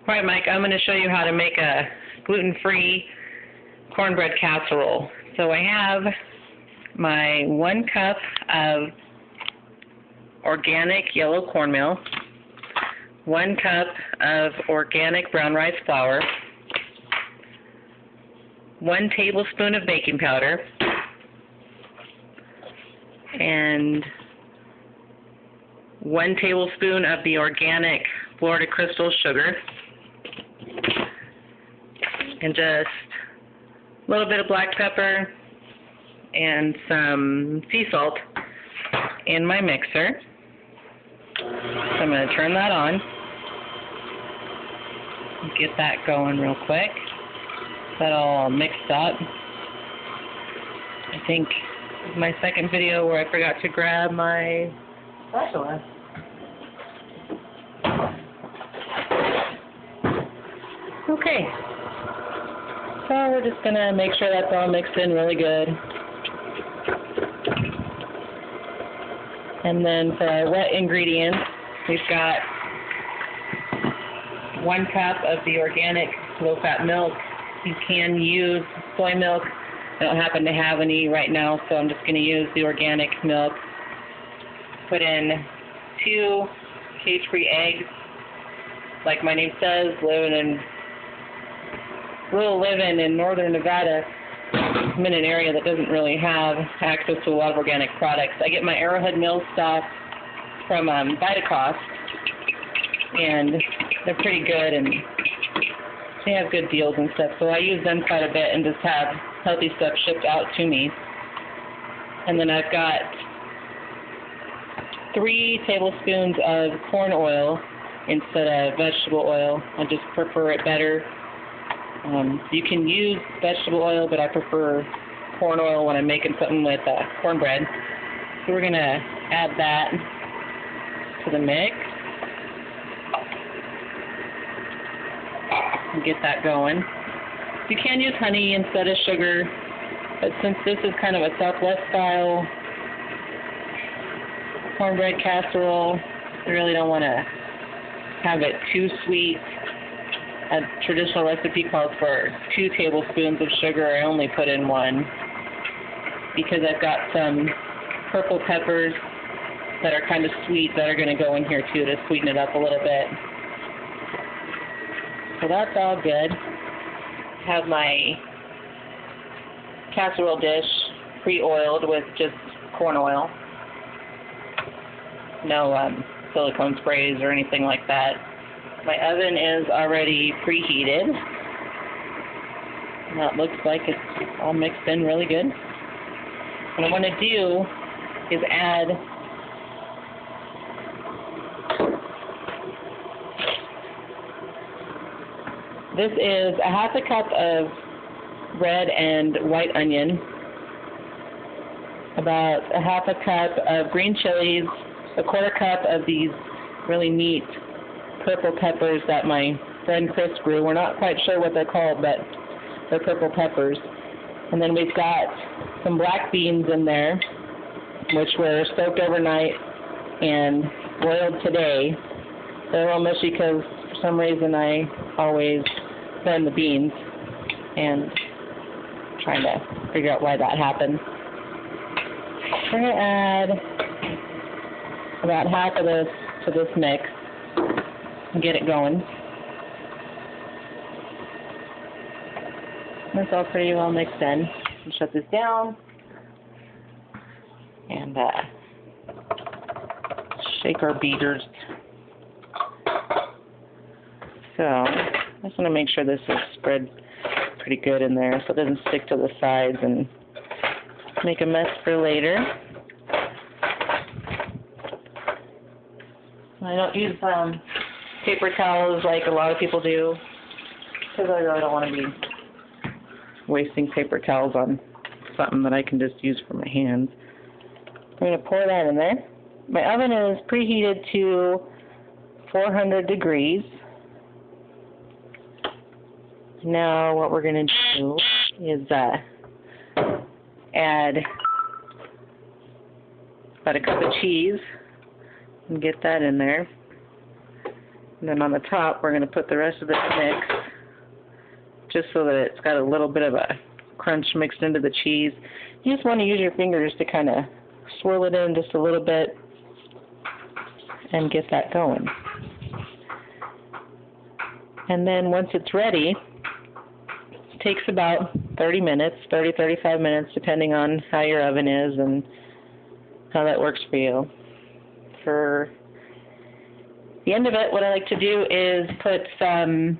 All right, Mike, I'm going to show you how to make a gluten-free cornbread casserole. So I have my 1 cup of organic yellow cornmeal, 1 cup of organic brown rice flour, 1 tablespoon of baking powder, and 1 tablespoon of the organic Florida crystal sugar, and just a little bit of black pepper and some sea salt in my mixer. So I'm going to turn that on, get that going real quick. That all mixed up. I think my second video where I forgot to grab my spatula. Okay, so we're just going to make sure that's all mixed in really good. And then for our wet ingredients, we've got 1 cup of the organic low-fat milk. You can use soy milk. I don't happen to have any right now, so I'm just going to use the organic milk. Put in 2 cage-free eggs. Like my name says, living in northern Nevada. I'm in an area that doesn't really have access to a lot of organic products. I get my Arrowhead Mill stock from Vitacost, and they're pretty good, and they have good deals and stuff. So I use them quite a bit and just have healthy stuff shipped out to me. And then I've got 3 tablespoons of corn oil instead of vegetable oil. I just prefer it better. You can use vegetable oil, but I prefer corn oil when I'm making something with cornbread. So we're going to add that to the mix and get that going. You can use honey instead of sugar, but since this is kind of a Southwest style cornbread casserole, I really don't want to have it too sweet. A traditional recipe calls for 2 tablespoons of sugar. I only put in 1 because I've got some purple peppers that are kind of sweet that are going to go in here too to sweeten it up a little bit. So that's all good. I have my casserole dish pre-oiled with just corn oil. No silicone sprays or anything like that. My oven is already preheated. And that looks like it's all mixed in really good. What I want to do is add this is a 1/2 cup of red and white onion, about a 1/2 cup of green chilies, a 1/4 cup of these really neat purple peppers that my friend Chris grew. We're not quite sure what they're called, but they're purple peppers. And then we've got some black beans in there, which were soaked overnight and boiled today. They're a little mushy because for some reason I always burn the beans, and I'm trying to figure out why that happened. We're going to add about half of this to this mix and get it going. It's all pretty well mixed in. I'll shut this down and shake our beaters. So I just want to make sure this is spread pretty good in there so it doesn't stick to the sides and make a mess for later. I don't use paper towels like a lot of people do because I really don't want to be wasting paper towels on something that I can just use for my hands. I'm going to pour that in there. My oven is preheated to 400 degrees. Now what we're going to do is add about a cup of cheese and get that in there. And then on the top, we're going to put the rest of this mix, just so that it's got a little bit of a crunch mixed into the cheese. You just want to use your fingers to kind of swirl it in just a little bit and get that going. And then once it's ready, it takes about 30 minutes, 35 minutes, depending on how your oven is and how that works for you. For the end of it, what I like to do is put some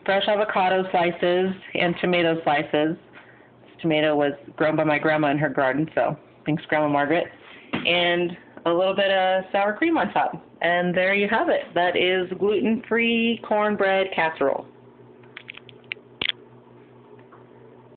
fresh avocado slices and tomato slices. This tomato was grown by my grandma in her garden, so thanks, Grandma Margaret. And a little bit of sour cream on top. And there you have it. That is gluten-free cornbread casserole.